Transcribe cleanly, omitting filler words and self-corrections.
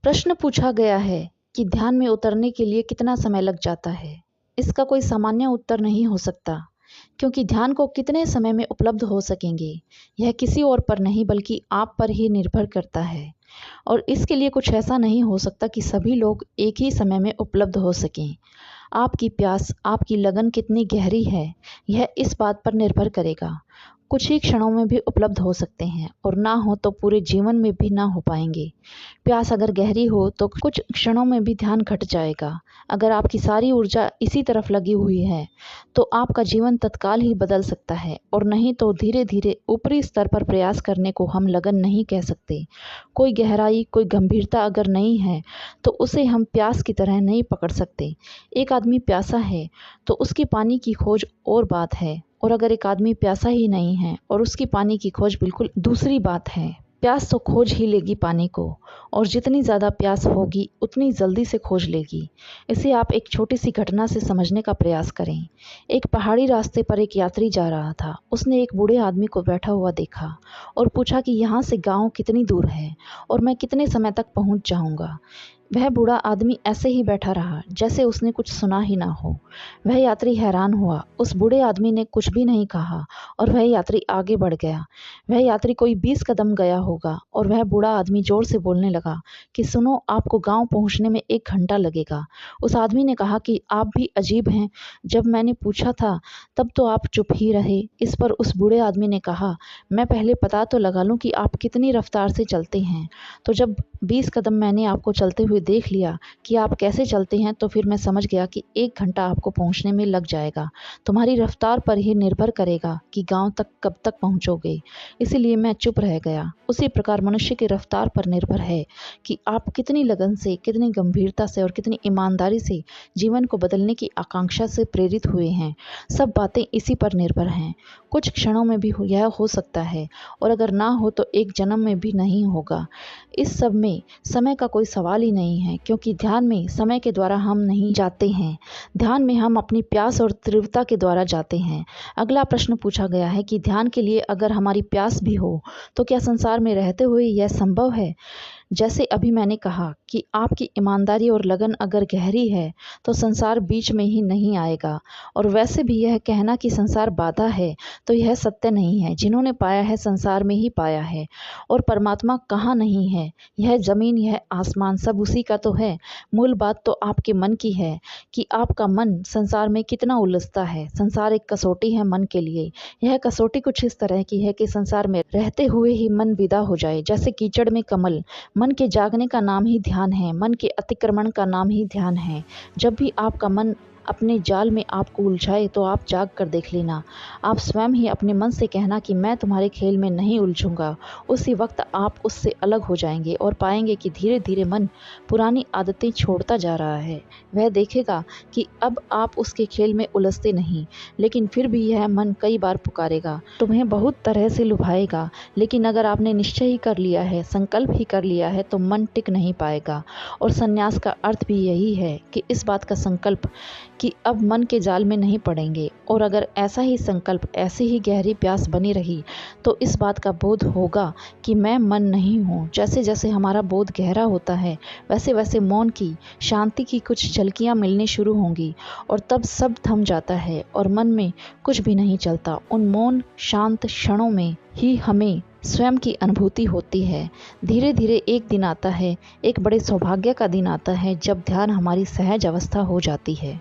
प्रश्न पूछा गया है कि ध्यान में उतरने के लिए कितना समय लग जाता है। इसका कोई सामान्य उत्तर नहीं हो सकता, क्योंकि ध्यान को कितने समय में उपलब्ध हो सकेंगे, यह किसी और पर नहीं बल्कि आप पर ही निर्भर करता है। और इसके लिए कुछ ऐसा नहीं हो सकता कि सभी लोग एक ही समय में उपलब्ध हो सकें। आपकी प्यास, आपकी लगन कितनी गहरी है, यह इस बात पर निर्भर करेगा। कुछ ही क्षणों में भी उपलब्ध हो सकते हैं और ना हो तो पूरे जीवन में भी ना हो पाएंगे। प्यास अगर गहरी हो तो कुछ क्षणों में भी ध्यान घट जाएगा। अगर आपकी सारी ऊर्जा इसी तरफ लगी हुई है तो आपका जीवन तत्काल ही बदल सकता है, और नहीं तो धीरे धीरे ऊपरी स्तर पर प्रयास करने को हम लगन नहीं कह सकते। कोई गहराई, कोई गंभीरता अगर नहीं है तो उसे हम प्यास की तरह नहीं पकड़ सकते। एक आदमी प्यासा है तो उसकी पानी की खोज और बात है, और अगर एक आदमी प्यासा ही नहीं है और उसकी पानी की खोज बिल्कुल दूसरी बात है। प्यास तो खोज ही लेगी पानी को, और जितनी ज़्यादा प्यास होगी उतनी जल्दी से खोज लेगी। इसे आप एक छोटी सी घटना से समझने का प्रयास करें। एक पहाड़ी रास्ते पर एक यात्री जा रहा था। उसने एक बूढ़े आदमी को बैठा हुआ देखा और पूछा कि यहाँ से गांव कितनी दूर है और मैं कितने समय तक पहुँच जाऊँगा। वह बूढ़ा आदमी ऐसे ही बैठा रहा जैसे उसने कुछ सुना ही ना हो। वह यात्री हैरान हुआ। उस बूढ़े आदमी ने कुछ भी नहीं कहा और वह यात्री आगे बढ़ गया। वह यात्री कोई 20 कदम गया होगा और वह बूढ़ा आदमी जोर से बोलने लगा कि सुनो, आपको गांव पहुंचने में 1 घंटा लगेगा। उस आदमी ने कहा कि आप भी अजीब हैं, जब मैंने पूछा था तब तो आप चुप ही रहे। इस पर उस बूढ़े आदमी ने कहा, मैं पहले पता तो लगा लूं कि आप कितनी रफ्तार से चलते हैं। तो जब 20 कदम मैंने आपको चलते हुए देख लिया कि आप कैसे चलते हैं, तो फिर मैं समझ गया कि 1 घंटा आपको पहुंचने में लग जाएगा। तुम्हारी रफ्तार पर ही निर्भर करेगा कि गांव तक कब तक पहुंचोगे, इसीलिए मैं चुप रह गया। उसी प्रकार मनुष्य की रफ्तार पर निर्भर है कि आप कितनी लगन से, कितनी गंभीरता से और कितनी ईमानदारी से जीवन को बदलने की आकांक्षा से प्रेरित हुए हैं। सब बातें इसी पर निर्भर हैं। कुछ क्षणों में भी यह हो सकता है, और अगर ना हो तो एक जन्म में भी नहीं होगा। इस सब में समय का कोई सवाल ही नहीं है, क्योंकि ध्यान में समय के द्वारा हम नहीं जाते हैं। ध्यान में हम अपनी प्यास और तीव्रता के द्वारा जाते हैं। अगला प्रश्न पूछा गया है कि ध्यान के लिए अगर हमारी प्यास भी हो तो क्या संसार में रहते हुए यह संभव है। जैसे अभी मैंने कहा कि आपकी ईमानदारी और लगन अगर गहरी है तो संसार बीच में ही नहीं आएगा। और वैसे भी यह कहना कि संसार बाधा है तो यह सत्य नहीं है। जिन्होंने पाया है संसार में ही पाया है। और परमात्मा कहाँ नहीं है, यह ज़मीन, यह आसमान सब उसी का तो है। मूल बात तो आपके मन की है कि आपका मन संसार में कितना उलझता है। संसार एक कसौटी है मन के लिए। यह कसौटी कुछ इस तरह की है कि संसार में रहते हुए ही मन विदा हो जाए, जैसे कीचड़ में कमल। मन के जागने का नाम ही ध्यान है, मन के अतिक्रमण का नाम ही ध्यान है। जब भी आपका मन अपने जाल में आपको उलझाए तो आप जाग कर देख लेना। आप स्वयं ही अपने मन से कहना कि मैं तुम्हारे खेल में नहीं उलझूंगा। उसी वक्त आप उससे अलग हो जाएंगे और पाएंगे कि धीरे धीरे मन पुरानी आदतें छोड़ता जा रहा है। वह देखेगा कि अब आप उसके खेल में उलझते नहीं, लेकिन फिर भी यह मन कई बार पुकारेगा, तुम्हें बहुत तरह से लुभाएगा। लेकिन अगर आपने निश्चय ही कर लिया है, संकल्प ही कर लिया है, तो मन टिक नहीं पाएगा। और संन्यास का अर्थ भी यही है कि इस बात का संकल्प कि अब मन के जाल में नहीं पड़ेंगे। और अगर ऐसा ही संकल्प, ऐसी ही गहरी प्यास बनी रही तो इस बात का बोध होगा कि मैं मन नहीं हूँ। जैसे जैसे हमारा बोध गहरा होता है वैसे वैसे मौन की, शांति की कुछ झलकियाँ मिलनी शुरू होंगी, और तब सब थम जाता है और मन में कुछ भी नहीं चलता। उन मौन शांत क्षणों में ही हमें स्वयं की अनुभूति होती है। धीरे धीरे एक दिन आता है, एक बड़े सौभाग्य का दिन आता है, जब ध्यान हमारी सहज अवस्था हो जाती है।